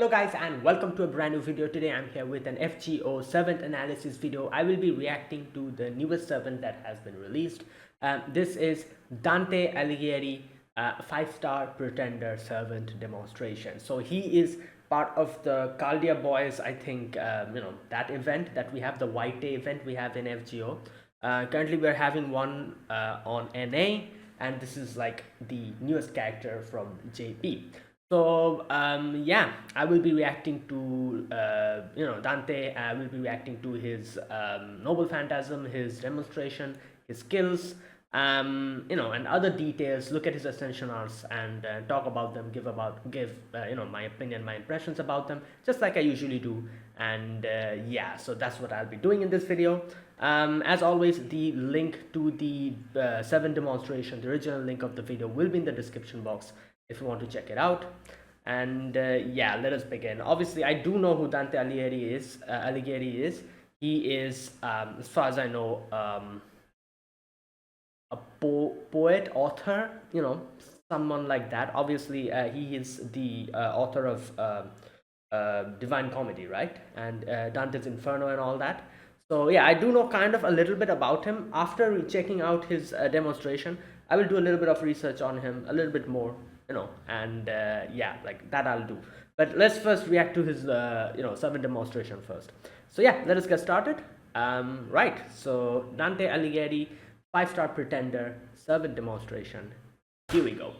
Hello guys and welcome to a brand new video. Today I'm here with an FGO servant analysis video. I will be reacting to the newest servant that has been released. This is Dante Alighieri 5-star pretender servant demonstration. So he is part of the Caldia boys, I think, that event that we have, the White Day event we have in FGO. Currently we're having one on NA, and this is like the newest character from JP. So yeah, I will be reacting to Dante. I will be reacting to his noble phantasm, his demonstration, his skills, and other details. Look at his ascension arts and talk about them. Give my opinion, my impressions about them, just like I usually do. And yeah, so that's what I'll be doing in this video. As always, the link to the 7 demonstration, the original link of the video, will be in the description box if you want to check it out. And yeah, let us begin. Obviously, I do know who Dante Alighieri is. He is, as far as I know, a poet, author, someone like that. Obviously, he is the author of Divine Comedy, right? And Dante's Inferno and all that. So yeah, I do know kind of a little bit about him. After checking out his demonstration, I will do a little bit of research on him, a little bit more, and yeah, like that I'll do. But let's first react to his servant demonstration first. So yeah, let us get started. Right, so Dante Alighieri 5-star pretender servant demonstration. Here we go.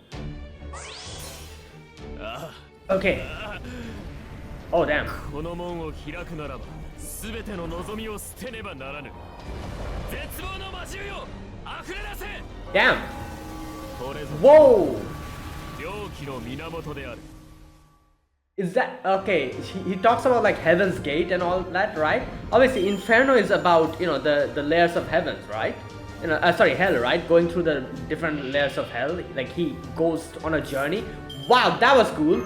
Okay. Oh damn. Damn. Whoa. Is that okay? He talks about like Heaven's Gate and all that, right? Obviously, Inferno is about the layers of heavens, right? Sorry, hell, right? Going through the different layers of hell. Like he goes on a journey. Wow, that was cool.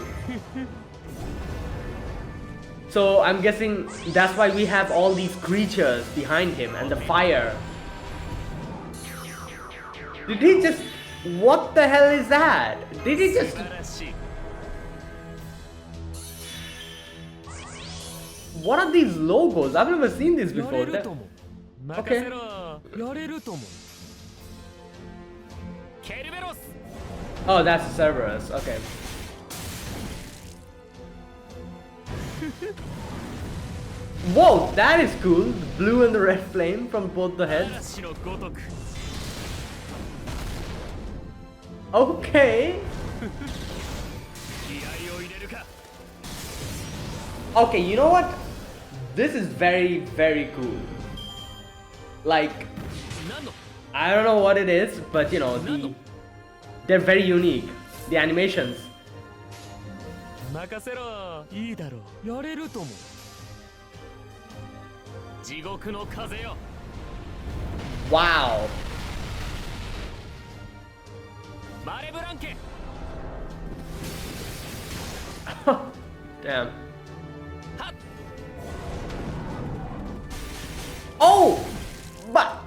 So I'm guessing that's why we have all these creatures behind him and the fire. Did he just... What the hell is that? Did he just... What are these logos? I've never seen this before. Okay. Oh, that's Cerberus. Okay. Whoa, that is cool. The blue and the red flame from both the heads. Okay. Okay, you know what? This is very, very cool. Like, I don't know what it is, but they're very unique. The animations. Wow. Damn. Oh! But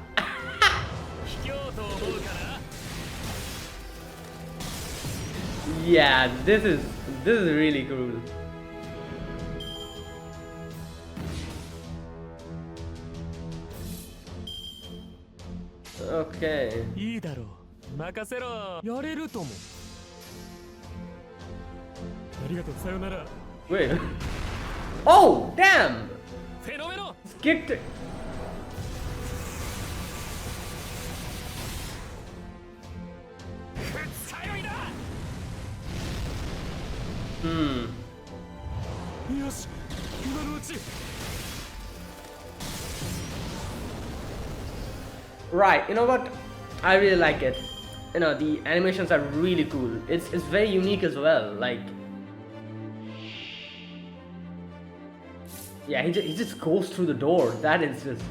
yeah, this is really cool. Okay. Wait. Oh, damn! Skipped it. Right, you know what? I really like it. The animations are really cool. It's very unique as well. Like, yeah, he just goes through the door. That is just.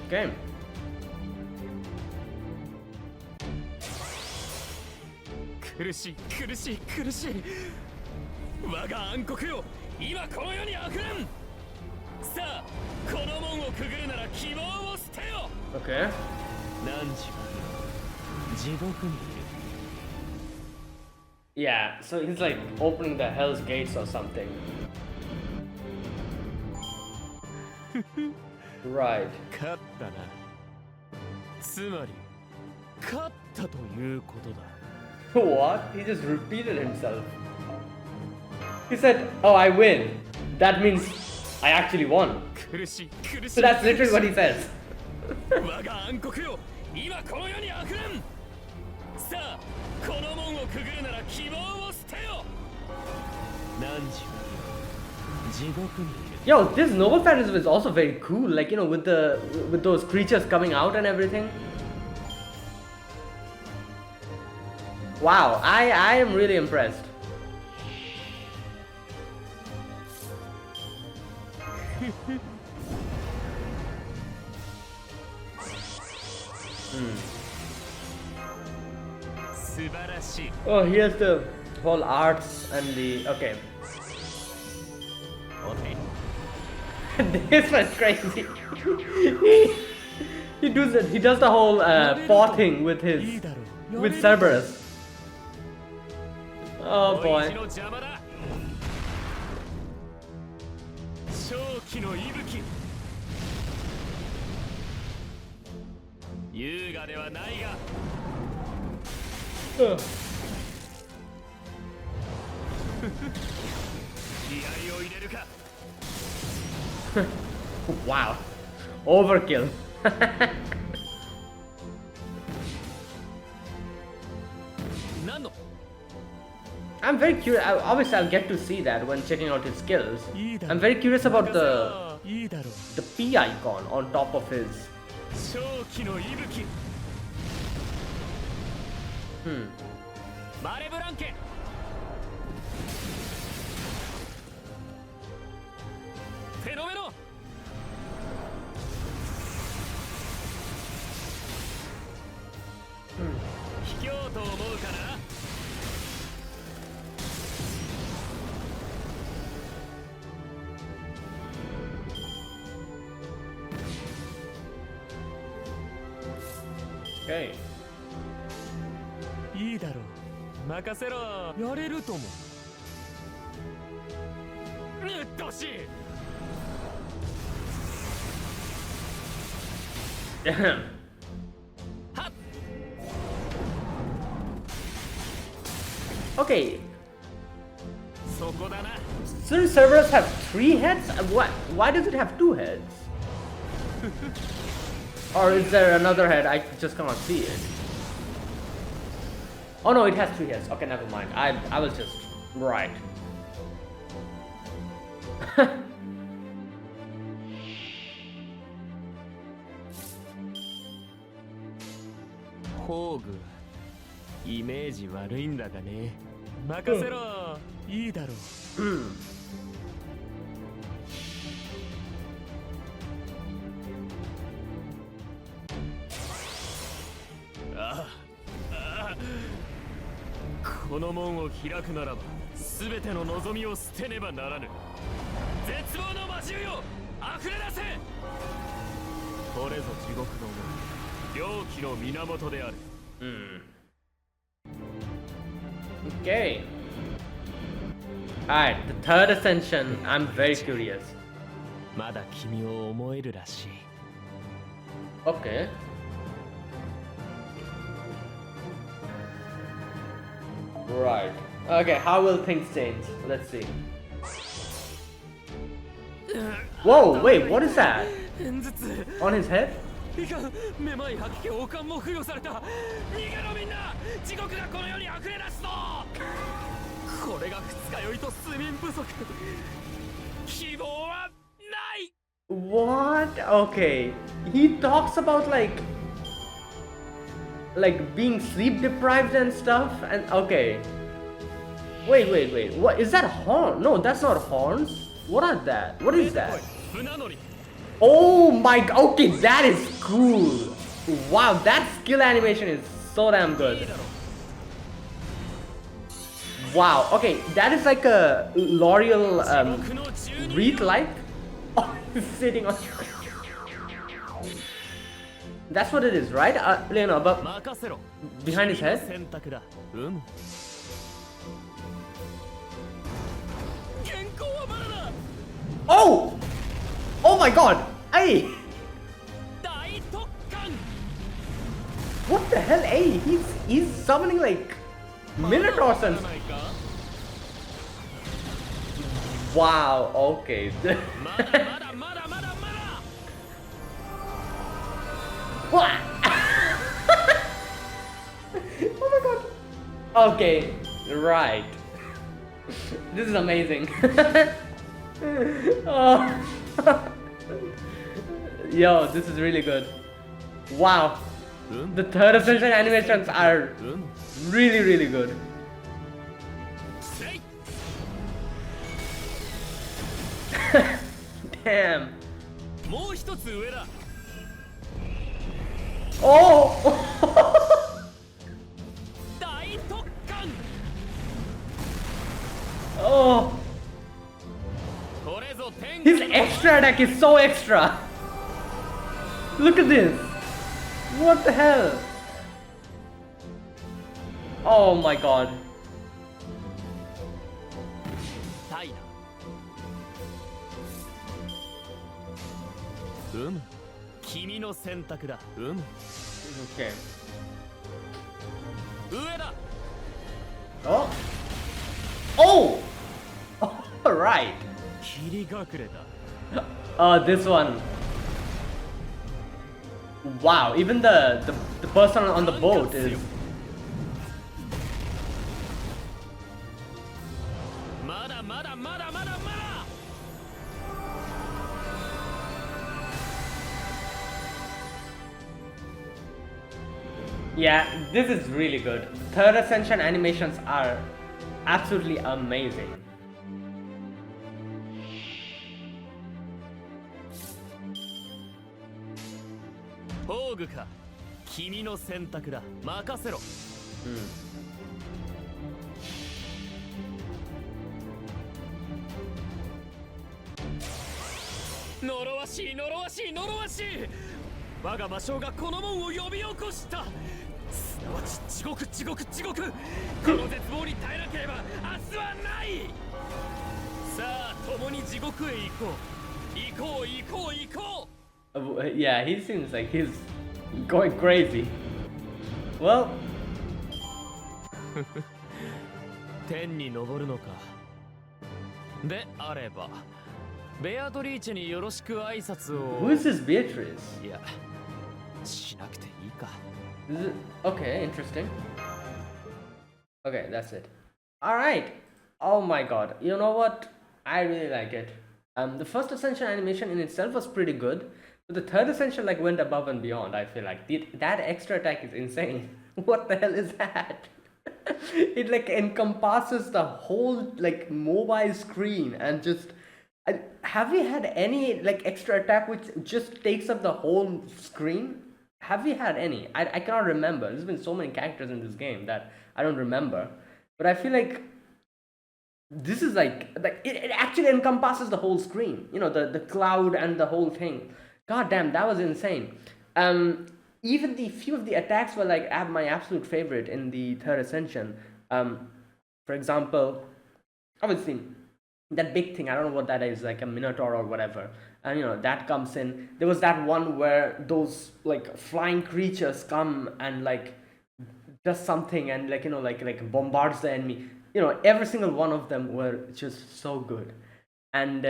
Okay. Okay. Yeah, so he's like opening the Hell's Gates or something. Right. What? He just repeated himself. He said, "Oh, I win. That means I actually won." So that's literally what he says. Yo, this noble phantasm is also very cool. Like, you know, with those creatures coming out and everything. Wow, I am really impressed. Oh, here's the whole arts and the okay. This was crazy. he does the whole paw thing with Cerberus. Oh boy. Wow. Overkill. I'm very curious. Obviously, I'll get to see that when checking out his skills. I'm very curious about the P icon on top of his. Okay. Damn. Okay. Shouldn't Cerberus have 3 heads? Why does it have 2 heads? Or is there another head? I just cannot see it. Oh no, it has 3 heads. Okay, never mind. I was just right. Okay. Alright, the third ascension. I'm very curious. Okay. Right. Okay, how will things change? Let's see. Whoa, wait, what is that? On his head? What? Okay. He talks about like being sleep deprived and stuff, and okay. Wait. What is that? Horn? No, that's not horns. What are that? What is that? Oh my, okay, that is cool. Wow, that skill animation is so damn good. Wow, okay, that is like a L'Oreal wreath like. Oh, Sitting on. That's what it is, right? But behind his head. Oh! Oh my God! Hey! What the hell? Hey, he's summoning like Minotaur sons. Wow. Okay. What? Oh my God. Okay. Right. This is amazing. Oh. Yo, this is really good. Wow. The third Ascension animations are really, really good. Damn. Oh! Oh! His extra attack is so extra! Look at this! What the hell? Oh my God. Okay. Oh! Oh! All right. This one. Wow, even the person on the boat is. Yeah, this is really good. Third Ascension animations are absolutely amazing. Yeah, he seems like he's going crazy. Well, 天に昇るのか。であれば、ベアトリーチェによろしく挨拶を。who is this Beatrice? いや、しなくていいか。Okay, interesting. Okay, that's it. Alright. Oh my God. You know what? I really like it. The first Ascension animation in itself was pretty good. But the third Ascension like went above and beyond. I feel like that extra attack is insane. What the hell is that? It like encompasses the whole like mobile screen and just. Have we had any like extra attack which just takes up the whole screen? Have we had any? I cannot remember. There's been so many characters in this game that I don't remember. But I feel like this is like it actually encompasses the whole screen. You know, the cloud and the whole thing. God damn, that was insane. Even the few of the attacks were like my absolute favorite in the third Ascension. For example, obviously that big thing, I don't know what that is, like a Minotaur or whatever, and you know that comes in. There was that one where those like flying creatures come and like does something and like like bombards the enemy. You know, every single one of them were just so good. And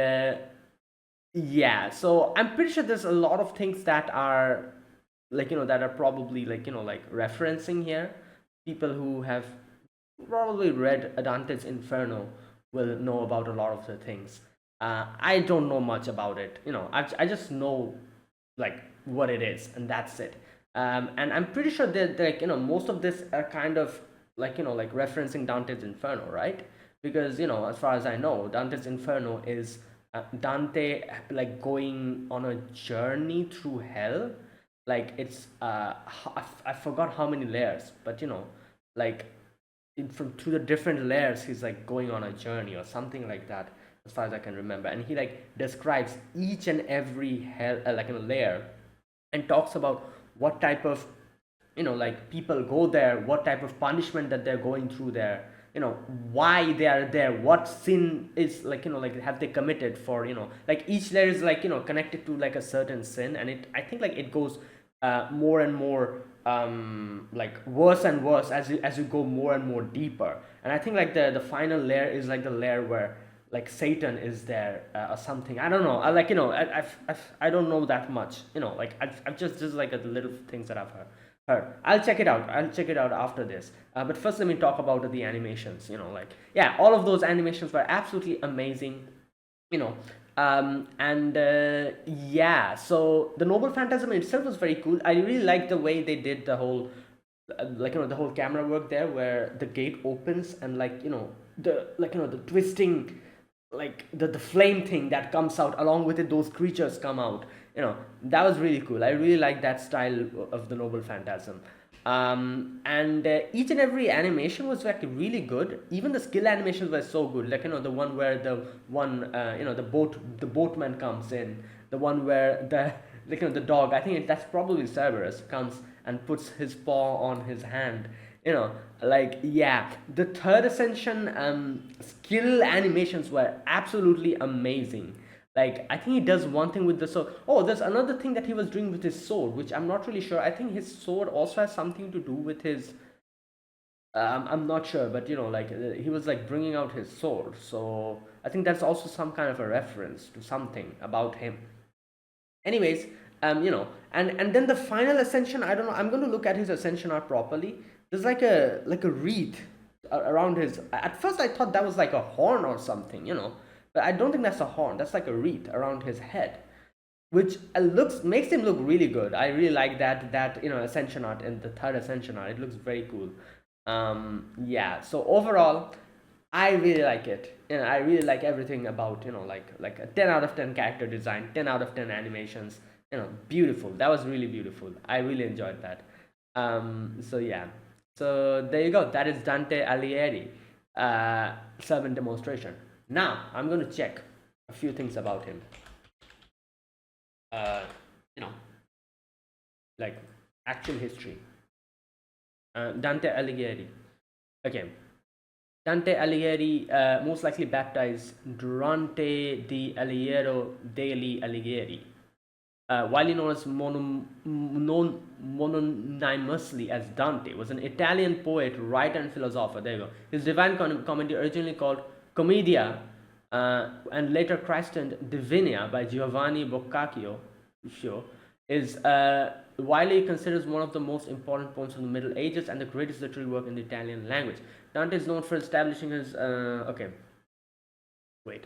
yeah, so I'm pretty sure there's a lot of things that are like that are probably like like referencing here. People who have probably read Dante's Inferno will know about a lot of the things. I don't know much about it. I just know like what it is, and that's it. And I'm pretty sure that like most of this are kind of like like referencing Dante's Inferno, right? Because as far as I know, Dante's Inferno is Dante like going on a journey through hell. Like it's I forgot how many layers, but like from through the different layers he's like going on a journey or something like that. as far as I can remember, and he like describes each and every hell like in a layer, and talks about what type of like people go there, what type of punishment that they're going through there, why they are there, what sin is like like have they committed for like each layer is like connected to like a certain sin, and I think like it goes more and more like worse and worse as you go more and more deeper. And I think like the final layer is like the layer where like Satan is there or something. I don't know. I like I don't know that much. Like I've just like the little things that I've heard. I'll check it out. I'll check it out after this. But first, let me talk about the animations. Like yeah, all of those animations were absolutely amazing. You know, and yeah. So the Noble Phantasm itself was very cool. I really like the way they did the whole like the whole camera work there, where the gate opens and like the like the twisting, like the flame thing that comes out along with it, those creatures come out. That was really cool. I really like that style of the Noble Phantasm. And each and every animation was like really good. Even the skill animations were so good, like the one where the one the boatman comes in, the one where the like the dog, I think that's probably Cerberus, comes and puts his paw on his hand. Like yeah, the third Ascension skill animations were absolutely amazing. Like I think he does one thing with the sword. Oh, there's another thing that he was doing with his sword, which I'm not really sure. I think his sword also has something to do with his I'm not sure, but like he was like bringing out his sword, so I think that's also some kind of a reference to something about him. Anyways, and then the final Ascension, I don't know, I'm going to look at his Ascension art properly. There's like a wreath around his. At first I thought that was like a horn or something, but I don't think that's a horn. That's like a wreath around his head, which looks makes him look really good. I really like that Ascension art and the third Ascension art. It looks very cool. Yeah, so overall I really like it. I really like everything about like a 10 out of 10 character design, 10 out of 10 animations. Beautiful. That was really beautiful. I really enjoyed that. So yeah. So there you go. That is Dante Alighieri, servant demonstration. Now I'm going to check a few things about him. Uh, you know, like actual history. Dante Alighieri. Okay. Dante Alighieri, most likely baptized Durante di Alighiero degli Alighieri, widely known as known mononymously as Dante, was an Italian poet, writer, and philosopher. There you go. His Divine Comedy, originally called Commedia, and later christened Divina by Giovanni Boccaccio, is widely considered one of the most important poems of the Middle Ages and the greatest literary work in the Italian language. Dante is known for establishing his okay, wait,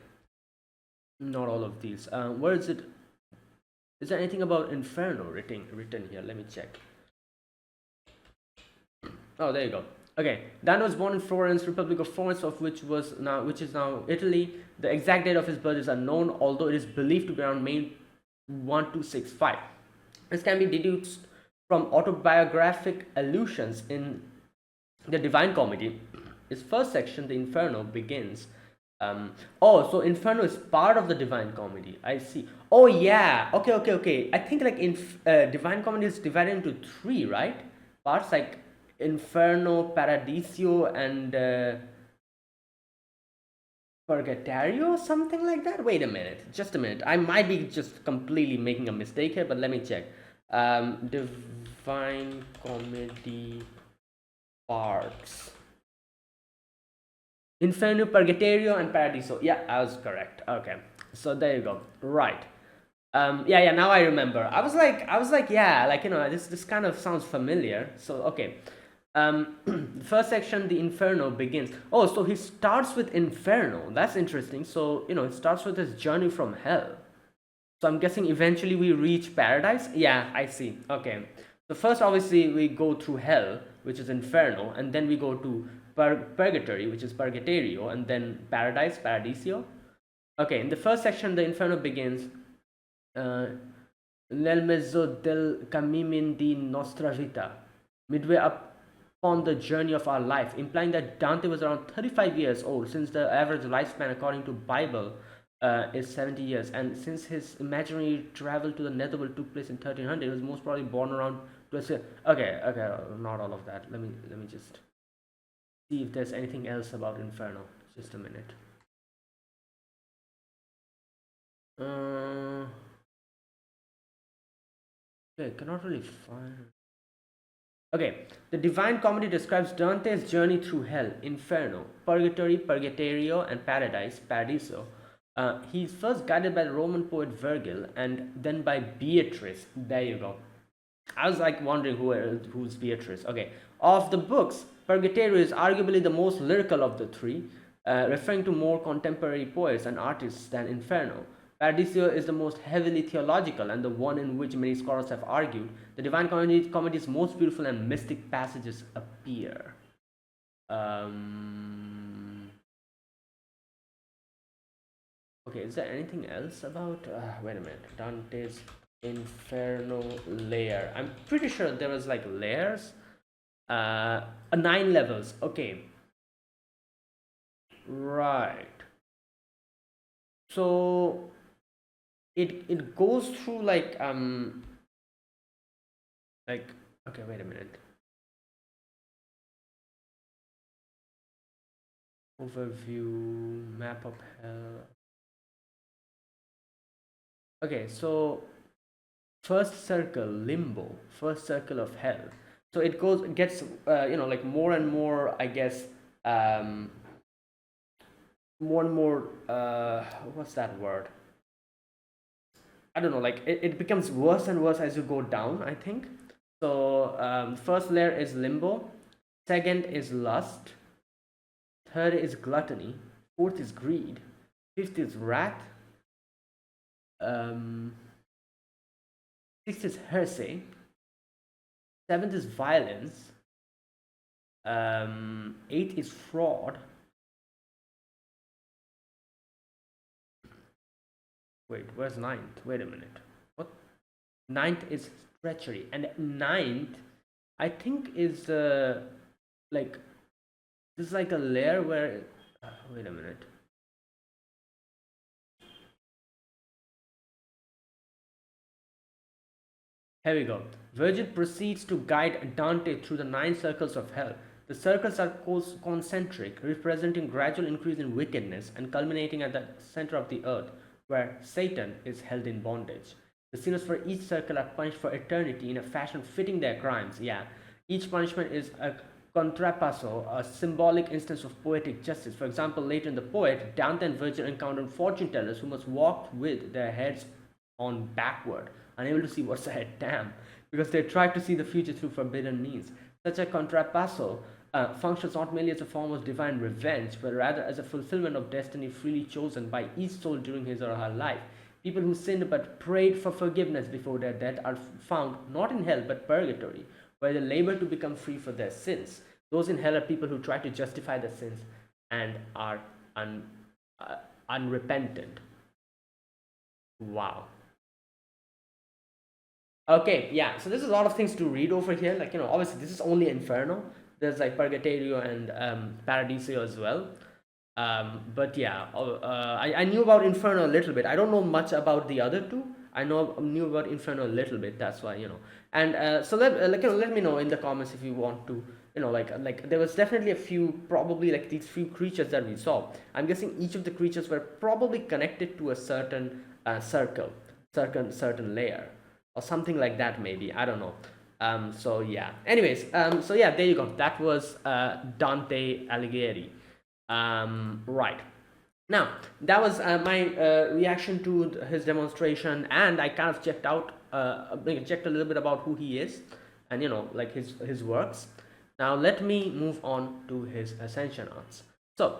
not all of these. Where is it? Is there anything about Inferno written here? Let me check. Oh, there you go. Okay, Dante was born in Florence, Republic of Florence, which is now Italy. The exact date of his birth is unknown, although it is believed to be around May 1265. This can be deduced from autobiographic allusions in the Divine Comedy. Its first section, the Inferno, begins. So Inferno is part of the Divine Comedy. I see. Oh yeah. Okay. I think like in Divine Comedy is divided into three, right? Parts like Inferno, Paradiso, and Purgatorio, something like that. Wait a minute, just a minute. I might be just completely making a mistake here, but let me check. Divine Comedy parts. Inferno, Purgatorio, and Paradiso. Yeah, I was correct. Okay, so there you go. Right. Yeah. Now I remember. I was like, yeah, like this kind of sounds familiar. So okay. The first section, the Inferno, begins. Oh, so he starts with Inferno. That's interesting. So it starts with his journey from hell. So I'm guessing eventually we reach paradise. Yeah, I see. Okay. So first, obviously, we go through hell, which is Inferno, and then we go to Purgatory, which is Purgatorio, and then Paradise, Paradiso. Okay, in the first section, the Inferno begins. Nel mezzo del cammin di nostra vita, midway up upon the journey of our life, implying that Dante was around 35 years old, since the average lifespan according to Bible is 70 years, and since his imaginary travel to the netherworld took place in 1300, he was most probably born around okay, not all of that. Let me just see if there's anything else about Inferno. Just a minute. Okay, cannot really find. Okay, the Divine Comedy describes Dante's journey through hell, Inferno, Purgatory, Purgatorio, and Paradise, Paradiso. He's first guided by the Roman poet Virgil and then by Beatrice. There you go. I was like wondering who's Beatrice. Okay, of the books, Purgatorio is arguably the most lyrical of the three, referring to more contemporary poets and artists than Inferno. Paradiso is the most heavily theological and the one in which many scholars have argued the Divine Comedy's most beautiful and mystic passages appear. Okay, is there anything else about? Wait a minute. Dante's Inferno layer. I'm pretty sure there was like layers. 9 levels. Okay. Right. So it goes through like okay, wait a minute. Overview, map of hell. Okay, so first circle, limbo, first circle of hell. So it gets like more and more, I guess, more and more, what's that word? I don't know, like it becomes worse and worse as you go down, I think. So first layer is limbo, second is lust, third is gluttony, fourth is greed, fifth is wrath, sixth is heresy, seventh is violence, eighth is fraud. Wait, where's ninth? Wait a minute. What? Ninth is treachery, and ninth, I think, is like this is like a layer where. Wait a minute. Here we go. Virgil proceeds to guide Dante through the 9 circles of hell. The circles are concentric, representing gradual increase in wickedness and culminating at the center of the earth, where Satan is held in bondage. The sinners for each circle are punished for eternity in a fashion fitting their crimes. Yeah, each punishment is a contrapasso, a symbolic instance of poetic justice. For example, later in the poet, Dante and Virgil encountered fortune tellers who must walk with their heads on backward, unable to see what's ahead. Damn, because they tried to see the future through forbidden means. Such a contrapasso functions not merely as a form of divine revenge, but rather as a fulfillment of destiny freely chosen by each soul during his or her life. People who sinned but prayed for forgiveness before their death are found not in hell but purgatory, where they labor to become free for their sins. Those in hell are people who try to justify their sins and are unrepentant. Wow. Okay, yeah, so there's a lot of things to read over here. Like, obviously this is only Inferno. There's like Purgatorio and Paradiso as well. But yeah, I knew about Inferno a little bit. I don't know much about the other two. I knew about Inferno a little bit. That's why, And so let me know in the comments if you want to, like there was definitely a few, probably like these few creatures that we saw. I'm guessing each of the creatures were probably connected to a certain circle, certain layer, or something like that, maybe. I don't know. So yeah, anyways, so yeah, there you go. That was Dante Alighieri. Right now, that was my reaction to his demonstration, and I kind of checked a little bit about who he is, and like his works. Now let me move on to his Ascension arts. So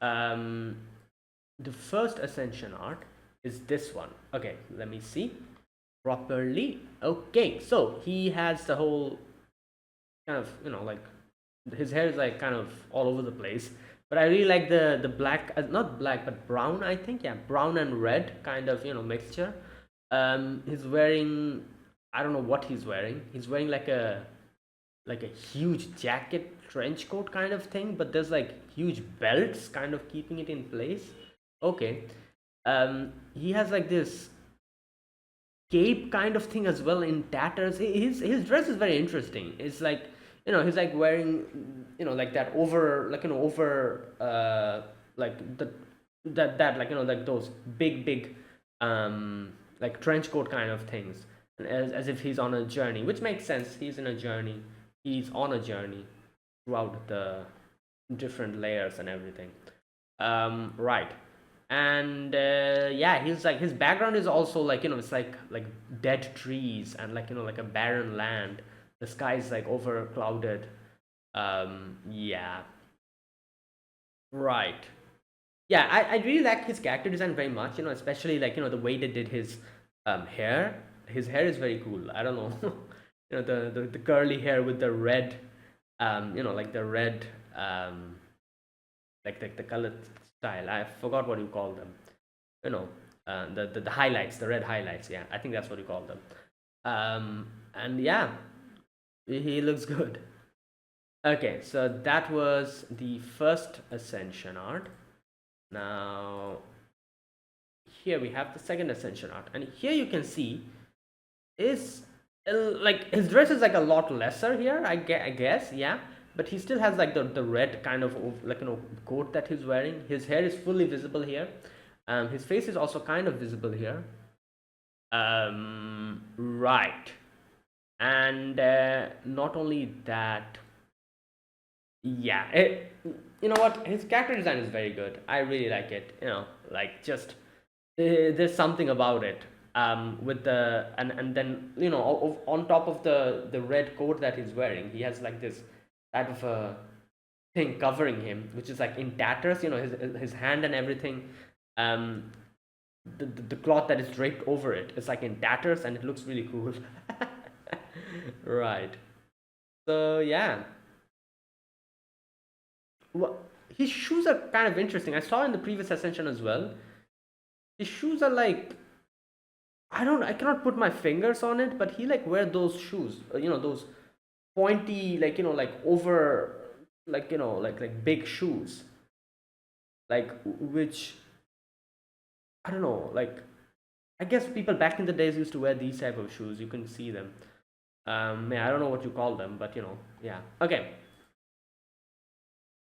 the first Ascension art is this one. Okay, let me see properly. Okay, so he has the whole kind of, like his hair is like kind of all over the place, but I really like the black, not black but brown, I think. Yeah, brown and red kind of, mixture. He's wearing, I don't know what he's wearing. He's wearing like a like a huge jacket, trench coat kind of thing, but there's like huge belts kind of keeping it in place. Okay. He has like this cape kind of thing as well in tatters. His dress is very interesting. It's like, he's like wearing, like that over, like, over like that like, like those big like trench coat kind of things, and as if he's on a journey, which makes sense. He's in a journey. He's on a journey throughout the different layers and everything. Right. And yeah, he's like, his background is also like, it's like dead trees and like, like a barren land. The sky is like over clouded. Yeah. Right. Yeah, I really like his character design very much, especially like, the way they did his hair. His hair is very cool. I don't know. The curly hair with the red, like the red, like the color style. I forgot what you call them. You know, the highlights, the red highlights. Yeah, I think that's what you call them. And yeah, he looks good. Okay, so that was the first Ascension art. Now, here we have the second Ascension art, and here you can see is like his dress is like a lot lesser here. I guess, yeah, but he still has like the red kind of like, coat that he's wearing. His hair is fully visible here. His face is also kind of visible here. Right, and not only that, yeah, you know what, his character design is very good. I really like it. Like, just there's something about it, with the, and then, on top of the red coat that he's wearing, he has like this type of a thing covering him, which is like in tatters. His hand and everything. The cloth that is draped over it is like in tatters, and it looks really cool. Right. So yeah. Well, his shoes are kind of interesting. I saw in the previous Ascension as well. His shoes are like, I cannot put my fingers on it, but he like wear those shoes, those pointy, like, like over, like, like big shoes, like, which, I don't know, like, I guess people back in the days used to wear these type of shoes. You can see them. Yeah, I don't know what you call them, but yeah. Okay.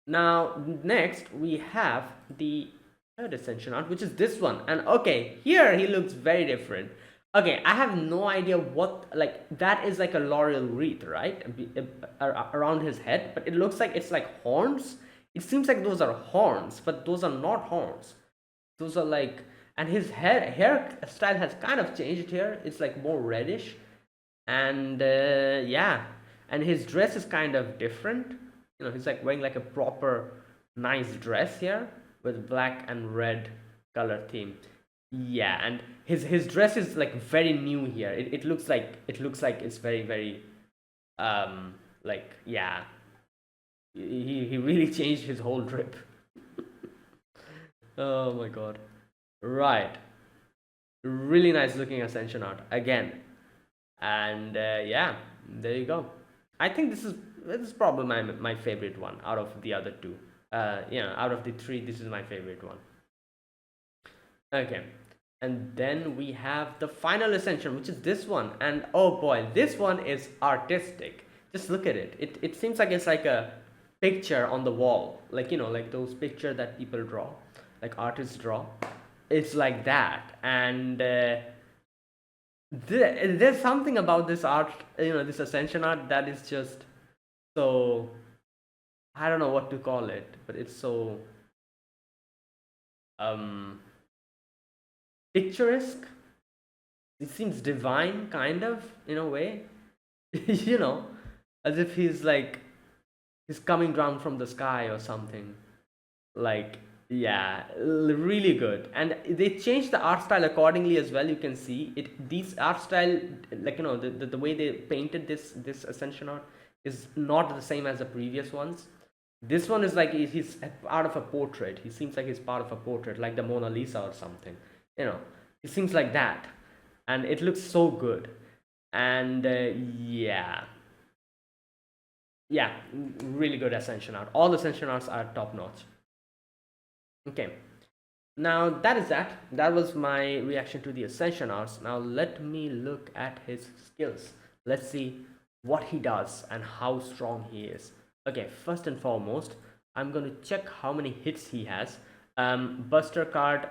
Now, next we have the third Ascension art, which is this one. And okay, here he looks very different. Okay, I have no idea what, like, that is like a laurel wreath, right? Around his head, but it looks like it's like horns. It seems like those are horns, but those are not horns. Those are like, and his hair style has kind of changed here. It's like more reddish, and yeah, and his dress is kind of different. He's like wearing like a proper nice dress here with black and red color theme. Yeah, and his dress is like very new here. It looks like it's very, very like, yeah, he really changed his whole drip. Oh my god. Right. Really nice looking Ascension art again. And yeah, there you go. I think this is probably my favorite one out of the other two. Out of the three, this is my favorite one. Okay, and then we have the final Ascension, which is this one. And oh boy, this one is artistic. Just look at it. It seems like it's like a picture on the wall, like, like those picture that people draw, like artists draw. It's like that. And there's something about this art, this Ascension art, that is just so, I don't know what to call it, but it's so um picturesque. It seems divine, kind of, in a way. you know as if he's coming down from the sky or something. Like, yeah, really good. And they changed the art style accordingly as well. You can see it, these art style, like, the way they painted this Ascension art is not the same as the previous ones. This one is like he's part of a portrait. He seems like he's part of a portrait, like the Mona Lisa or something. It seems like that, and it looks so good. And yeah, Yeah, really good Ascension art. All Ascension arts are top notch. Okay, now that was my reaction to the Ascension arts. Now let me look at his skills. Let's see what he does and how strong he is. Okay, first and foremost, I'm going to check how many hits he has. Buster card,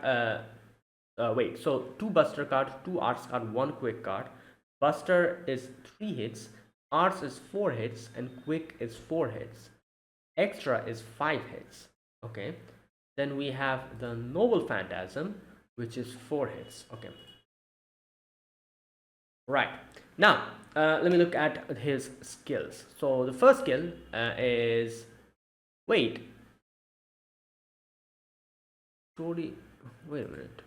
wait, so 2 buster card, 2 arts card, 1 quick card. Buster is 3 hits, arts is 4 hits, and quick is 4 hits. Extra is 5 hits. Okay, then we have the Noble Phantasm, which is 4 hits. Okay, right. Now, let me look at his skills. So the first skill is, wait, wait a minute.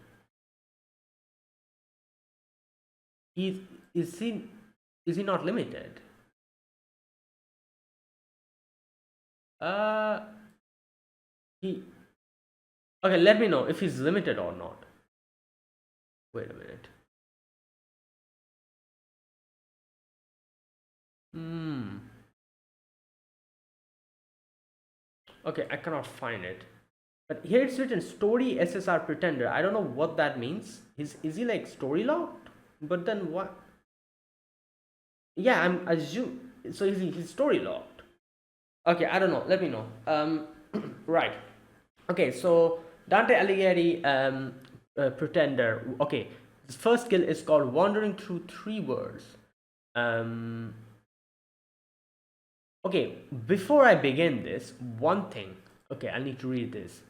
He's, is he is he not limited? Uh, he Okay, let me know if he's limited or not. Wait a minute. Okay, I cannot find it. But here it's written story SSR pretender. I don't know what that means. Is he like story locked? But then what? Yeah, I'm assume so. He's story locked. Okay, I don't know. Let me know. Right. Okay, so Dante Alighieri, pretender. Okay, his first skill is called wandering through 3 words. Okay, before I begin this, one thing. Okay, I need to read this.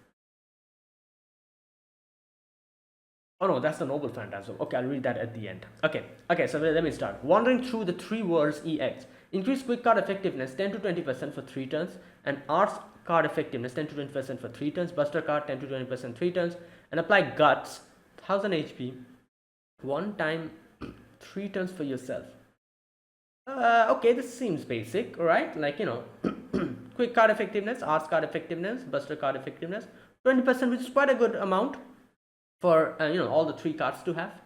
Oh no, that's the Noble Phantasm. Okay, I'll read that at the end. Okay, so let me start. Wandering through the 3 words EX. Increase quick card effectiveness 10 to 20% for 3 turns, and arts card effectiveness 10 to 20% for 3 turns, buster card 10 to 20% 3 turns, and apply guts 1000 HP 1 time 3 turns for yourself. Okay, this seems basic, right? Like, quick card effectiveness, arts card effectiveness, buster card effectiveness 20%, which is quite a good amount for all the 3 cards to have,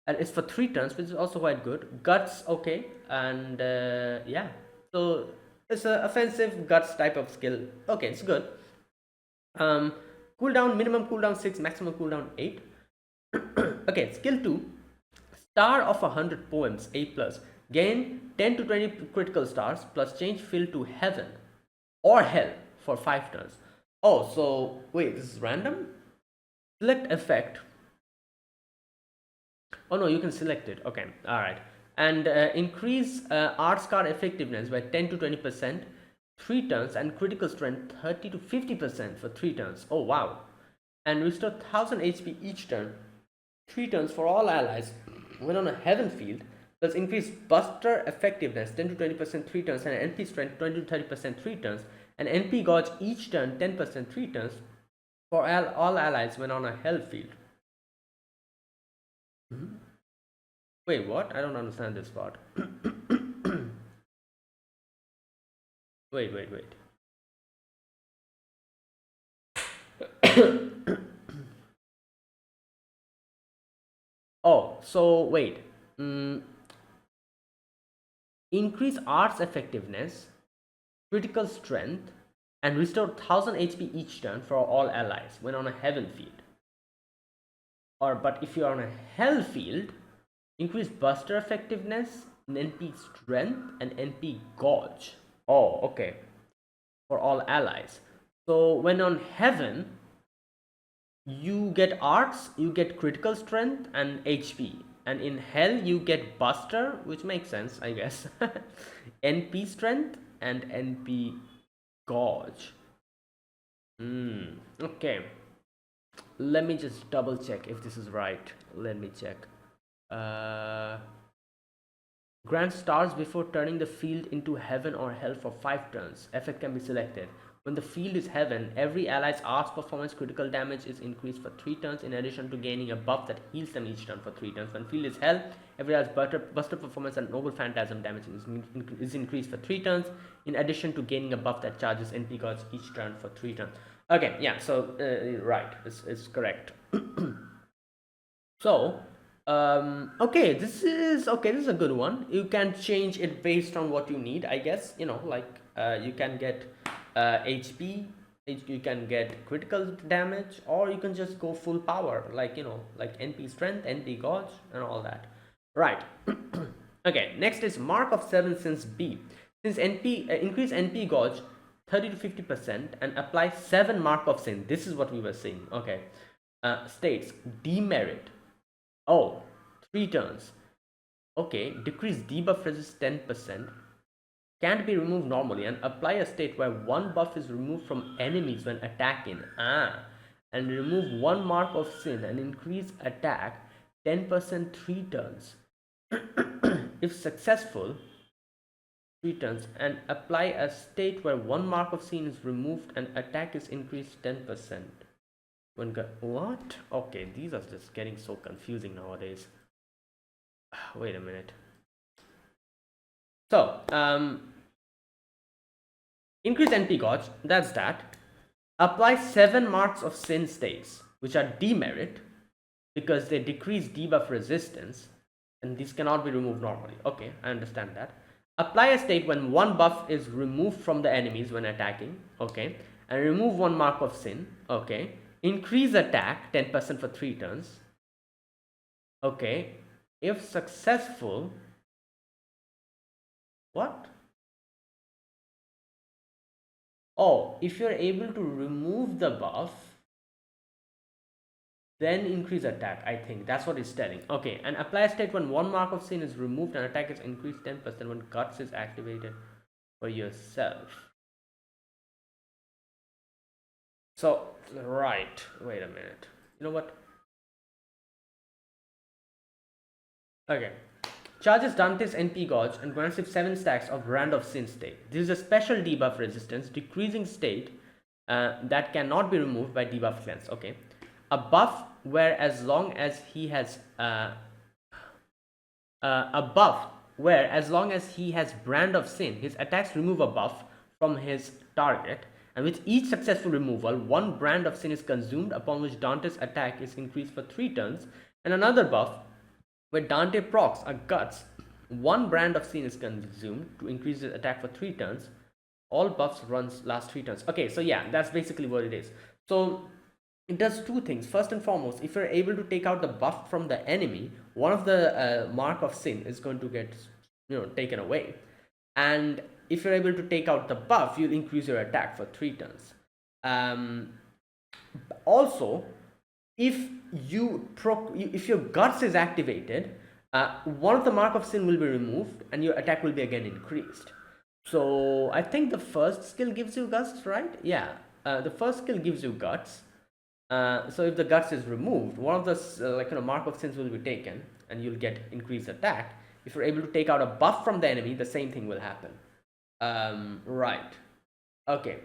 and it's for 3 turns, which is also quite good. Guts, okay, and yeah, so it's an offensive guts type of skill. Okay, it's good. Cooldown, minimum cooldown 6, maximum cooldown 8. Okay, skill 2, star of 100 poems, A plus. Gain 10 to 20 critical stars plus change field to heaven or hell for 5 turns. Oh, so wait, this is random? Select effect. Oh no, you can select it. Okay, all right. And increase arts card effectiveness by 10 to 20%, 3 turns, and critical strength 30 to 50% for 3 turns. Oh wow. And restore 1000 HP each turn, 3 turns for all allies when on a heaven field. Plus increase buster effectiveness 10 to 20% 3 turns, and NP strength 20 to 30% 3 turns, and NP gauge each turn 10% 3 turns for all allies when on a hell field. Wait, what? I don't understand this part. Wait. Oh, so wait. Increase arts effectiveness, critical strength, and restore 1000 HP each turn for all allies when on a heaven field. But if you are on a hell field, increase buster effectiveness, NP strength, and NP gauge. Oh, okay. For all allies. So when on heaven, you get arts, you get critical strength and HP. And in hell, you get buster, which makes sense, I guess. NP strength and NP gauge. Okay. Let me just double check if this is right. Let me check. Grant stars before turning the field into heaven or hell for 5 turns. Effect can be selected. When the field is heaven, every ally's arts performance critical damage is increased for 3 turns in addition to gaining a buff that heals them each turn for 3 turns. When field is hell, every ally's buster performance and noble phantasm damage is increased for 3 turns in addition to gaining a buff that charges NP gods each turn for 3 turns. Okay, yeah, so right, it's correct. So okay, this is a good one. You can change it based on what you need, I guess, like You can get HP, you can get critical damage, or you can just go full power, like like NP strength, NP gauge, and all that. Right. Okay, next is Mark of 7 Sins B. Since NP increase NP gauge 30 to 50% and apply 7 Mark of Sin. This is what we were saying. Okay. States demerit. Oh, 3 turns. Okay, decrease debuff resist 10%. Can't be removed normally, and apply a state where 1 buff is removed from enemies when attacking. And remove 1 Mark of Sin and increase attack 10% 3 turns. If successful, 3 turns, and apply a state where 1 Mark of Sin is removed and attack is increased 10%. What? Okay, these are just getting so confusing nowadays. Wait a minute. So, increase NP gauge, that's that. Apply 7 Marks of Sin states, which are demerit, because they decrease debuff resistance, and these cannot be removed normally. Okay, I understand that. Apply a state when 1 buff is removed from the enemies when attacking. Okay, and remove 1 Mark of Sin. Okay, increase attack 10% for 3 turns. Okay, if successful, what? Oh, if you're able to remove the buff, then increase attack. I think that's what it's telling. Okay, and apply a state when 1 Mark of Sin is removed and attack is increased 10% when Guts is activated for yourself. So, right, wait a minute. You know what? Okay. Charges Dante's NP gauge and grants him 7 stacks of Brand of Sin state. This is a special debuff resistance, decreasing state that cannot be removed by debuff cleanse. Okay. A buff where as long as he has Brand of Sin, his attacks remove a buff from his target, and with each successful removal, 1 Brand of Sin is consumed, upon which Dante's attack is increased for 3 turns, and another buff where Dante procs a Guts, 1 Brand of Sin is consumed to increase his attack for 3 turns. All buffs runs last 3 turns. Okay, so yeah, that's basically what it is. So it does 2 things. First and foremost, if you're able to take out the buff from the enemy, one of the Mark of Sin is going to get taken away, and if you're able to take out the buff, you'll increase your attack for 3 turns. Also, if your Guts is activated, one of the Mark of Sin will be removed and your attack will be again increased. So I think the first skill gives you Guts, right? Yeah, the first skill gives you Guts. So if the Guts is removed, one of the Mark of Sins will be taken and you'll get increased attack. If you're able to take out a buff from the enemy, the same thing will happen. Right. Okay.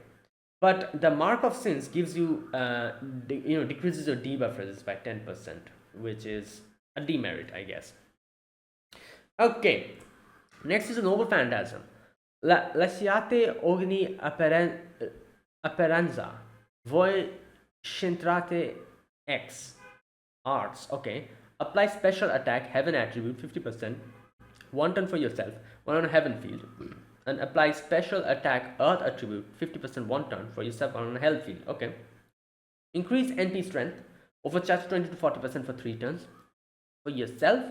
But the Mark of Sins gives you, decreases your debuff resist by 10%, which is a demerit, I guess. Okay. Next is a Noble Phantasm. Lasciate ogni apparenza. Voi centrate X. Arts. Okay. Apply special attack, Heaven attribute, 50%. 1 turn for yourself, 1 on a Heaven field. And apply special attack Earth attribute 50% 1 turn for yourself on a Hell field. Okay. Increase NP strength, overcharge 20 to 40% for 3 turns for yourself,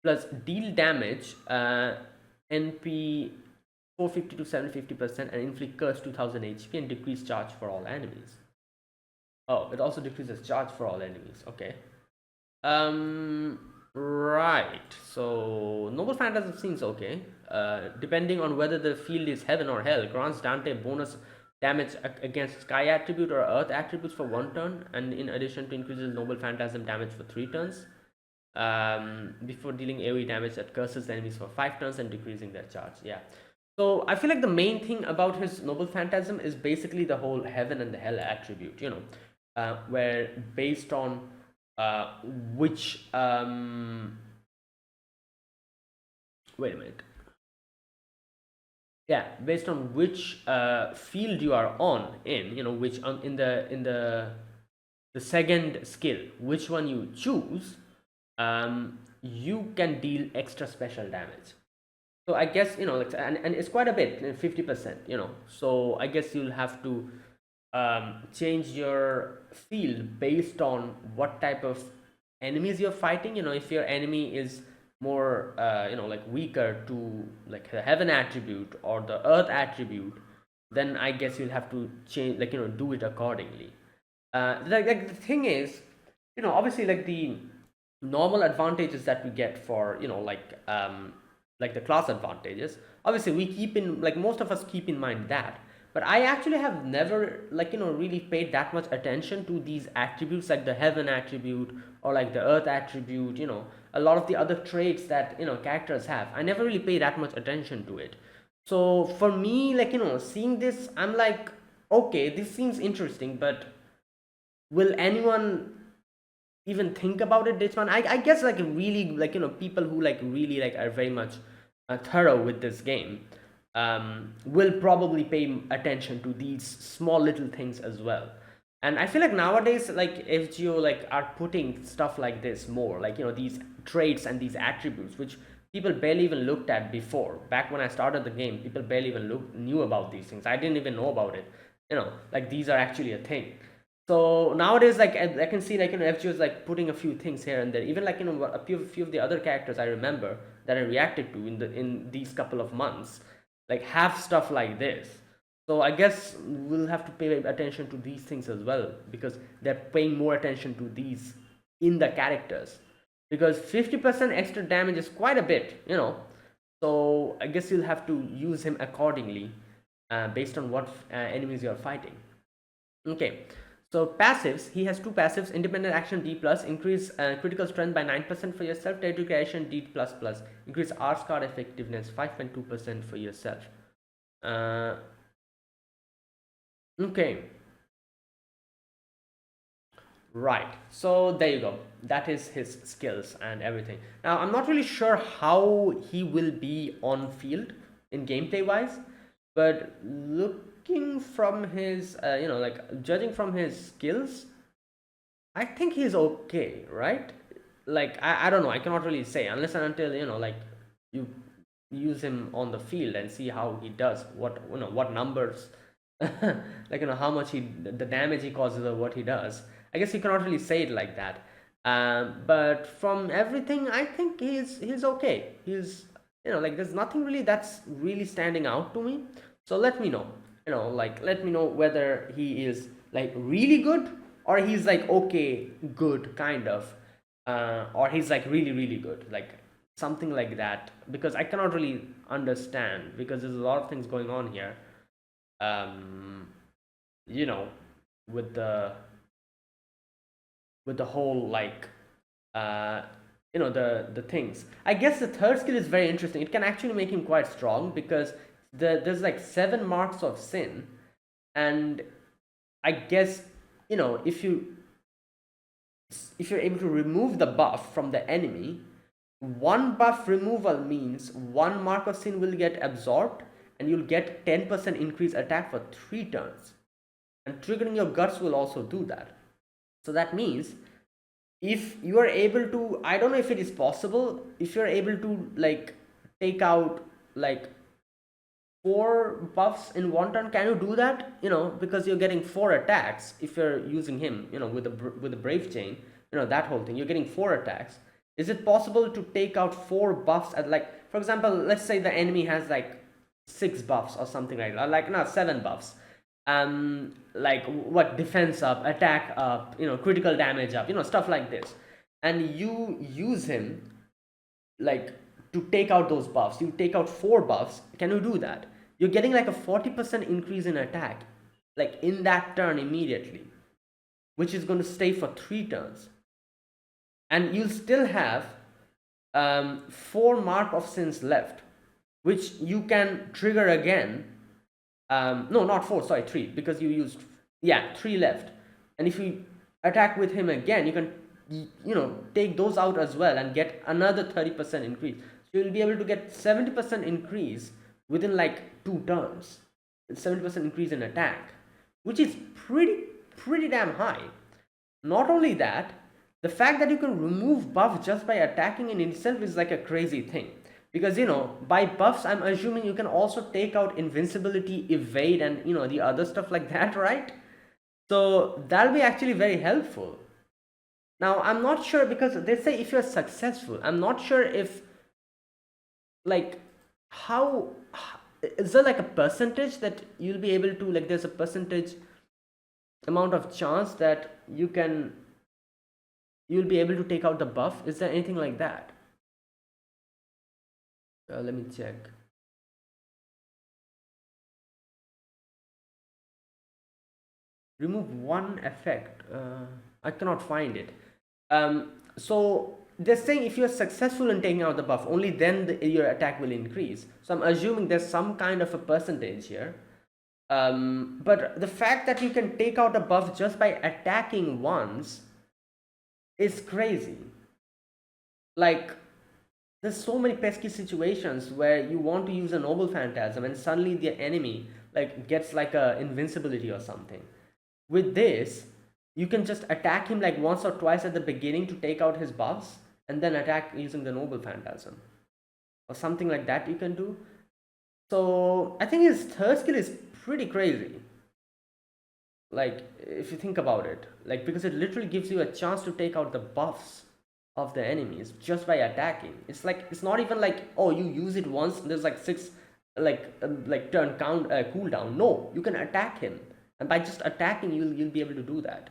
plus deal damage NP 450 to 750% and inflict curse 2000 HP and decrease charge for all enemies. Oh, it also decreases charge for all enemies. Okay. Right, so Noble Phantasm seems okay. Depending on whether the field is Heaven or Hell, grants Dante bonus damage against Sky attribute or Earth attributes for 1 turn, and in addition to increases Noble Phantasm damage for 3 turns before dealing AoE damage that curses enemies for 5 turns and decreasing their charge. Yeah, so I feel like the main thing about his Noble Phantasm is basically the whole Heaven and the Hell attribute, where based on which wait a minute. Yeah, based on which field you are on in the second skill, which one you choose, you can deal extra special damage. So I guess, like, and it's quite a bit, 50%, so I guess you'll have to change your field based on what type of enemies you're fighting. If your enemy is more like weaker to like the heaven attribute or the earth attribute, then I guess you'll have to change, like, do it accordingly. Like the thing is, obviously, like the normal advantages that we get for, like the class advantages, obviously we keep in, like, most of us keep in mind that. But I actually have never, like, really paid that much attention to these attributes, like the heaven attribute or like the earth attribute. A lot of the other traits that characters have, I never really pay that much attention to it. So for me, like, seeing this, I'm like, okay, this seems interesting, but will anyone even think about it this one? I guess, like, really, like, people who like really like are very much thorough with this game will probably pay attention to these small little things as well. And I feel like nowadays, like, FGO like are putting stuff like this more, like, these traits and these attributes which people barely even looked at before. Back when I started the game, people barely even knew about these things. I didn't even know about it, like these are actually a thing. So nowadays, like, I can see, like, FGO is like putting a few things here and there. Even, like, a few of the other characters I remember that I reacted to in these couple of months, like, have stuff like this. So I guess we'll have to pay attention to these things as well, because they're paying more attention to these in the characters, because 50% extra damage is quite a bit. So I guess you'll have to use him accordingly, based on what enemies you're fighting. Okay, so passives, he has two passives: independent action D plus, increase critical strength by 9% for yourself; territory creation D plus plus, increase arts card effectiveness 5.2% for yourself. Okay, right, so there you go. That is his skills and everything. Now I'm not really sure how he will be on field in gameplay wise, but looking from his like, judging from his skills, I think he's okay, right? Like, I don't know, I cannot really say unless and until, like, you use him on the field and see how he does, what numbers, like, how much the damage he causes or what he does. I guess you cannot really say it like that. But from everything, I think he's okay. He's, like, there's nothing really that's really standing out to me. So let me know, like, let me know whether he is like really good, or he's like okay, good, kind of, or he's like really really good, like something like that, because I cannot really understand, because there's a lot of things going on here, um you know with the whole, like, uh the things. I guess the third skill is very interesting. It can actually make him quite strong, because there's like 7 marks of sin, and I guess, if you're able to remove the buff from the enemy, one buff removal means 1 mark of sin will get absorbed, and you'll get 10% increased attack for 3 turns. And triggering your guts will also do that. So that means, if you are able to, I don't know if it is possible, if you're able to, like, take out like 4 buffs in 1 turn, can you do that? Because you're getting 4 attacks if you're using him, with the brave chain, that whole thing, you're getting 4 attacks. Is it possible to take out 4 buffs at, like, for example, let's say the enemy has like 6 buffs or something like that, like, no, 7 buffs, like, what, defense up, attack up, critical damage up, stuff like this, and you use him, like, to take out those buffs. You take out 4 buffs. Can you do that? You're getting like a 40% increase in attack, like, in that turn immediately, which is going to stay for 3 turns, and you'll still have 4 mark of sins left, which you can trigger again. No, not 4, sorry, 3, because you used, 3 left. And if you attack with him again, you can, take those out as well and get another 30% increase. So you'll be able to get 70% increase within like 2 turns. 70% increase in attack, which is pretty damn high. Not only that, the fact that you can remove buff just by attacking in itself is like a crazy thing. because by buffs I'm assuming you can also take out invincibility, evade, and the other stuff like that, right? So that'll be actually very helpful. Now I'm not sure, because they say if you're successful, I'm not sure if, like, how is there like a percentage that you'll be able to, like, there's a percentage amount of chance that you'll be able to take out the buff? Is there anything like that? Let me check. Remove one effect. I cannot find it. So they're saying if you're successful in taking out the buff, only then your attack will increase. So I'm assuming there's some kind of a percentage here. But the fact that you can take out a buff just by attacking once is crazy. Like, there's so many pesky situations where you want to use a noble phantasm and suddenly the enemy like gets like a invincibility or something. With this, you can just attack him like once or twice at the beginning to take out his buffs, and then attack using the noble phantasm or something like that you can do. So I think his third skill is pretty crazy, like if you think about it, like, because it literally gives you a chance to take out the buffs of the enemies just by attacking. It's like, it's not even like, oh, you use it once, there's like 6 like turn count cooldown. No, you can attack him, and by just attacking you'll be able to do that.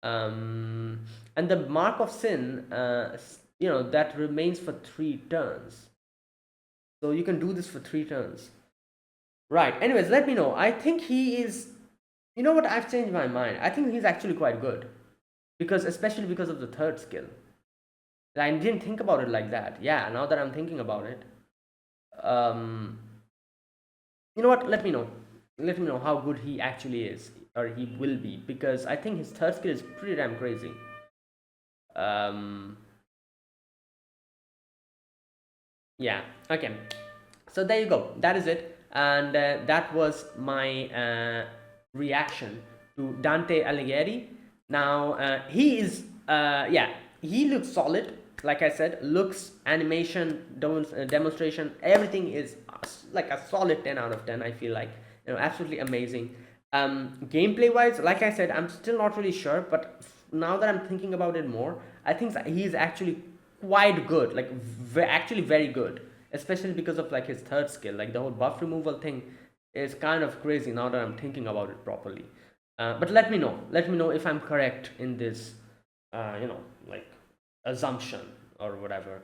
And the mark of sin, that remains for 3 turns, so you can do this for 3 turns, right? Anyways, let me know. I think he is, you know what, I've changed my mind. I think he's actually quite good, because especially because of the third skill. I didn't think about it like that. Yeah, now that I'm thinking about it, you know what, let me know how good he actually is, or he will be, because I think his third skill is pretty damn crazy. Yeah, okay, so there you go, that is it. And that was my reaction to Dante Alighieri. Now he is he looks solid. Like I said, looks, animation, demonstration, everything is like a solid 10 out of 10. I feel like, absolutely amazing. Gameplay wise, like I said, I'm still not really sure, but now that I'm thinking about it more, I think he's actually quite good, like actually very good, especially because of like his third skill. Like the whole buff removal thing is kind of crazy now that I'm thinking about it properly. But let me know if I'm correct in this like assumption or whatever.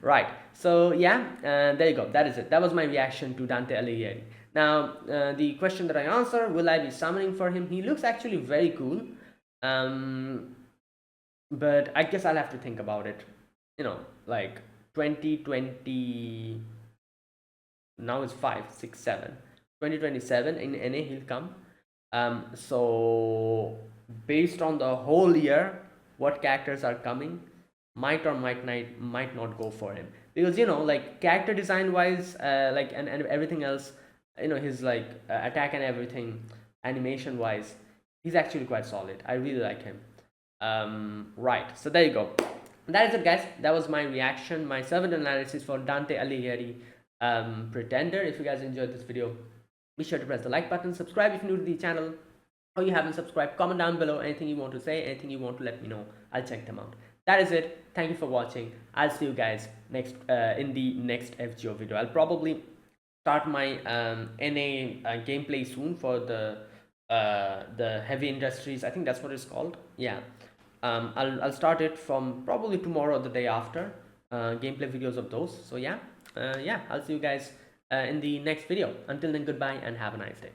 Right, so yeah, there you go, that is it. That was my reaction to Dante Alighieri. Now the question that I answer, will I be summoning for him? He looks actually very cool, but I guess I'll have to think about it. Like 2020, now it's 5 6 7 2027 in NA he'll come. So based on the whole year, what characters are coming, might or might not go for him, because like character design wise, like and everything else, his like attack and everything, animation wise, he's actually quite solid. I really like him. Right, so there you go, that is it, guys. That was my reaction, my servant analysis for Dante Alighieri Pretender. If you guys enjoyed this video, be sure to press the like button, subscribe if you're new to the channel, or you haven't subscribed. Comment down below anything you want to say, anything you want to let me know. I'll check them out. That is it. Thank you for watching. I'll see you guys next in the next FGO video. I'll probably start my NA gameplay soon for the heavy industries. I think that's what it's called. Yeah. I'll start it from probably tomorrow or the day after. Gameplay videos of those. So yeah, I'll see you guys in the next video. Until then, goodbye and have a nice day.